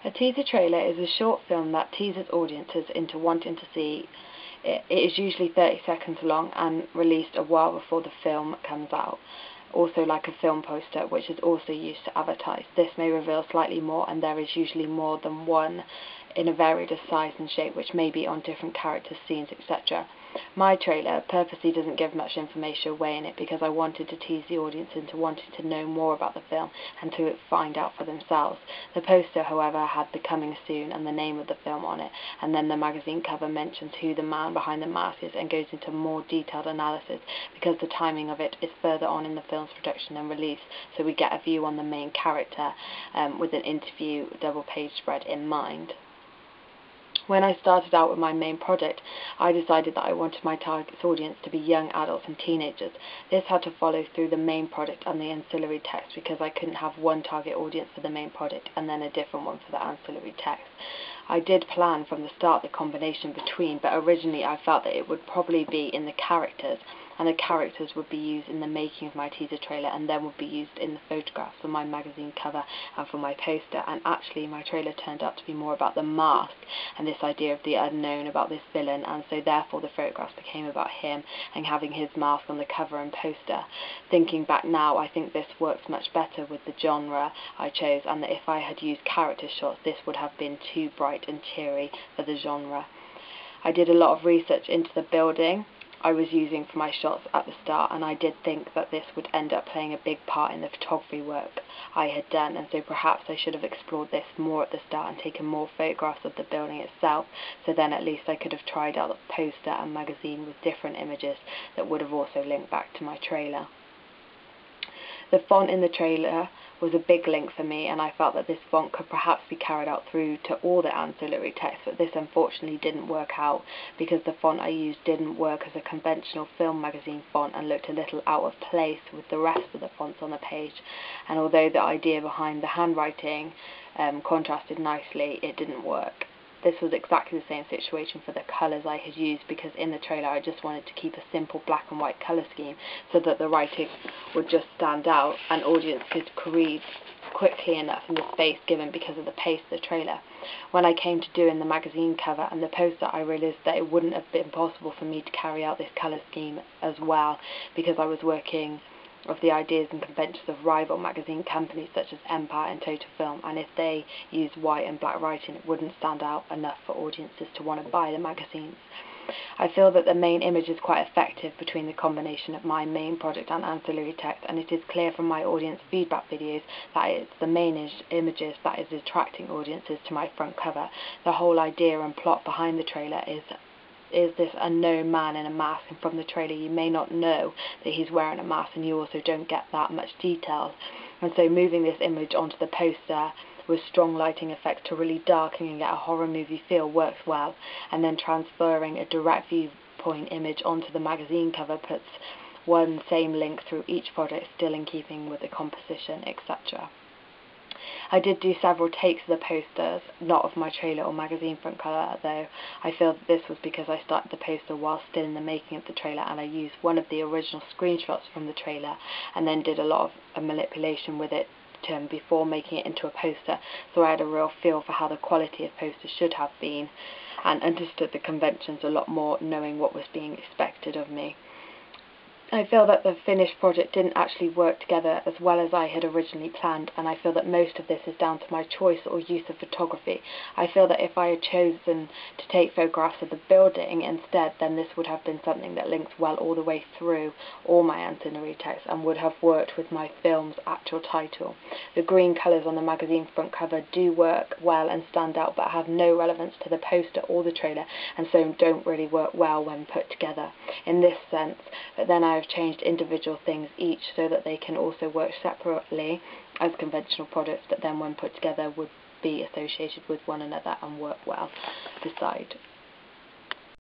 A teaser trailer is a short film that teases audiences into wanting to see it. It is usually 30 seconds long and released a while before the film comes out. Also like a film poster, which is also used to advertise. This may reveal slightly more, and there is usually more than one in a varied size and shape, which may be on different characters, scenes, etc. My trailer purposely doesn't give much information away in it because I wanted to tease the audience into wanting to know more about the film and to find out for themselves. The poster, however, had the coming soon and the name of the film on it, and then the magazine cover mentions who the man behind the mask is and goes into more detailed analysis because the timing of it is further on in the film's production and release, so we get a view on the main character with an interview double-page spread in mind. When I started out with my main project, I decided that I wanted my target audience to be young adults and teenagers. This had to follow through the main project and the ancillary text because I couldn't have one target audience for the main project and then a different one for the ancillary text. I did plan from the start the combination between, but originally I felt that it would probably be in the characters, and the characters would be used in the making of my teaser trailer and then would be used in the photographs for my magazine cover and for my poster. And actually my trailer turned out to be more about the mask and this idea of the unknown about this villain, and so therefore the photographs became about him and having his mask on the cover and poster. Thinking back now, I think this works much better with the genre I chose, and that if I had used character shots this would have been too bright and cheery for the genre. I did a lot of research into the building I was using for my shots at the start, and I did think that this would end up playing a big part in the photography work I had done, and so perhaps I should have explored this more at the start and taken more photographs of the building itself, so then at least I could have tried out the poster and magazine with different images that would have also linked back to my trailer. The font in the trailer was a big link for me, and I felt that this font could perhaps be carried out through to all the ancillary text, but this unfortunately didn't work out because the font I used didn't work as a conventional film magazine font and looked a little out of place with the rest of the fonts on the page. And although the idea behind the handwriting contrasted nicely, it didn't work. This was exactly the same situation for the colours I had used, because in the trailer I just wanted to keep a simple black and white colour scheme so that the writing would just stand out and audience could read quickly enough in the space given because of the pace of the trailer. When I came to doing the magazine cover and the poster, I realised that it wouldn't have been possible for me to carry out this colour scheme as well because I was working of the ideas and conventions of rival magazine companies such as Empire and Total Film, and if they used white and black writing it wouldn't stand out enough for audiences to want to buy the magazines. I feel that the main image is quite effective between the combination of my main project and ancillary text, and it is clear from my audience feedback videos that it's the main images that is attracting audiences to my front cover. The whole idea and plot behind the trailer is this unknown man in a mask, and from the trailer you may not know that he's wearing a mask, and you also don't get that much detail. And so moving this image onto the poster with strong lighting effects to really darken and get a horror movie feel works well, and then transferring a direct viewpoint image onto the magazine cover puts one same link through each project, still in keeping with the composition, etc. I did do several takes of the posters, not of my trailer or magazine front cover, though I feel that this was because I started the poster while still in the making of the trailer, and I used one of the original screenshots from the trailer and then did a lot of manipulation with it before making it into a poster, so I had a real feel for how the quality of posters should have been and understood the conventions a lot more, knowing what was being expected of me. I feel that the finished project didn't actually work together as well as I had originally planned, and I feel that most of this is down to my choice or use of photography. I feel that if I had chosen to take photographs of the building instead, then this would have been something that links well all the way through all my ancillary text and would have worked with my film's actual title. The green colours on the magazine front cover do work well and stand out, but have no relevance to the poster or the trailer, and so don't really work well when put together in this sense. But then I've changed individual things each so that they can also work separately as conventional products, but then when put together would be associated with one another and work well beside.